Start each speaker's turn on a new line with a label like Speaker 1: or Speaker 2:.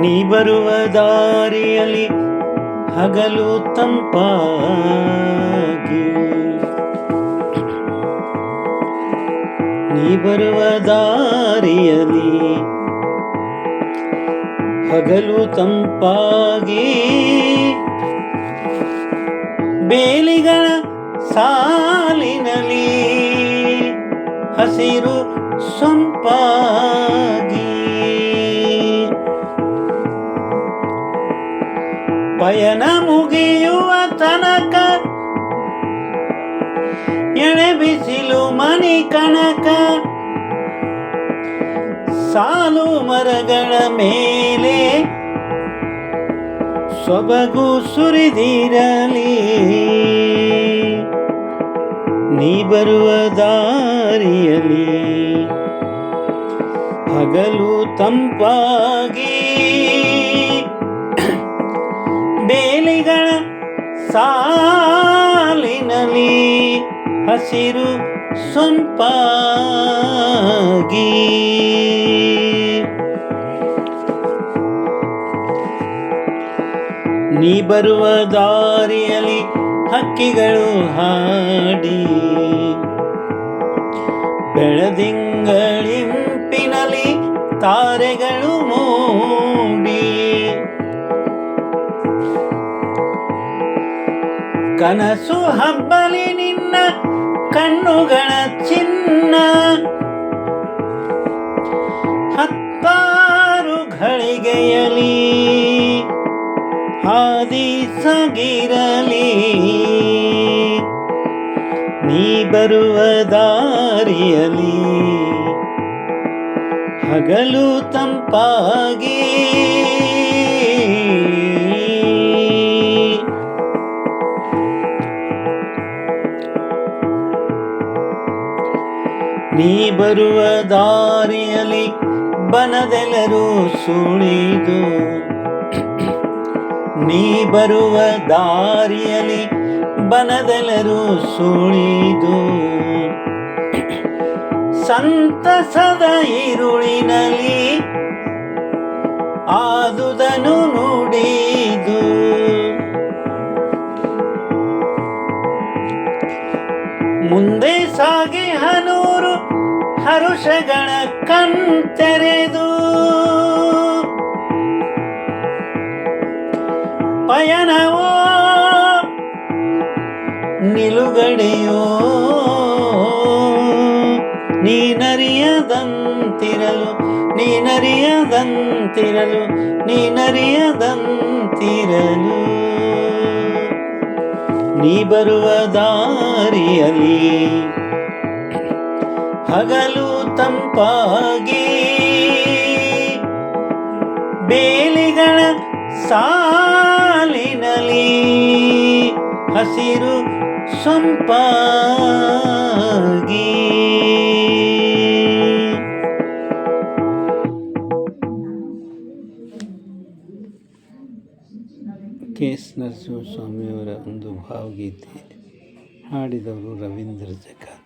Speaker 1: ನೀ ಬರುವ ದಾರಿಯಲ್ಲಿ ಹಗಲು ತಂಪಾಗಿ, ನೀ ಬರುವ ದಾರಿಯಲ್ಲಿ ಹಗಲು ತಂಪಾಗಿ, ಬೇಲಿಗಳ ಸಾಲಿನಲ್ಲಿ ಹಸಿರು ಸೊಂಪಾಗಿ, ಪಯಣ ಮುಗಿಯುವ ತನಕ ಎಳೆ ಬಿಸಿಲು ಮನಿ ಕಣಕ, ಸಾಲು ಮರಗಳ ಮೇಲೆ ಸೊಬಗು ಸುರಿದಿರಲಿ, ನೀ ಬರುವ ದಾರಿಯಲ್ಲಿ ಹಗಲು ತಂಪಾಗಿ, ಬೇಲಿಗಳ ಸಾಲಿನಲ್ಲಿ ಹಸಿರು ಸೊಂಪಾಗಿ, ನೀ ಬರುವ ದಾರಿಯಲ್ಲಿ ಹಕ್ಕಿಗಳು ಹಾಡಿ, ಬೆಳದಿಂಗಳಿಂಪಿನಲ್ಲಿ ತಾರೆಗಳು ಮೂಡಿ, ಕನಸು ಹಬ್ಬಲಿ ನಿನ್ನ ಕಣ್ಣುಗಳ ಚಿನ್ನ, ಹತ್ತಾರು ಘಳಿಗೆಯಲಿ ಹಾದಿ ಸಾಗಿರಲಿ, ನೀ ಬರುವ ದಾರಿಯಲ್ಲಿ ಹಗಲು ತಂಪಾಗಿ, ನೀ ಬರುವ ದಾರಿಯಲ್ಲಿ ಬನದೆಲ್ಲರೂ ಸುಳಿದು, ನೀ ಬರುವ ದಾರಿಯಲ್ಲಿ ಬನದೆಲ್ಲರೂ ಸುಳಿದು, ಸಂತಸದ ಇರುಳಿನಲ್ಲಿ ಆದುದನು ನುಡಿದು, ಮುಂದೆ ಸಾಗಿ ಹನೂರು ಹರುಷಗಳ ಕಣ್ತೆರೆದು, ಪಯಣವೋ ನಿಲುಗಡೆಯೋ ನೀನರಿಯದಂತಿರಲು, ನೀನರಿಯದಂತಿರಲು, ನೀನರಿಯದಂತಿರಲು, ನೀ ಬರುವ ದಾರಿಯಲ್ಲಿ ಹಗಲು ತಂಪಾಗಿ, ಬೇಲಿಗಳ ಸಾಲಿನಲ್ಲಿ ಹಸಿರು ಸೊಂಪಾಗಿ. ಕೆ ಎಸ್ ನರಸಿಂಹಸ್ವಾಮಿಯವರ ಒಂದು ಭಾವಗೀತೆ, ಹಾಡಿದವರು ರವೀಂದ್ರ ಜಕಾತಿ.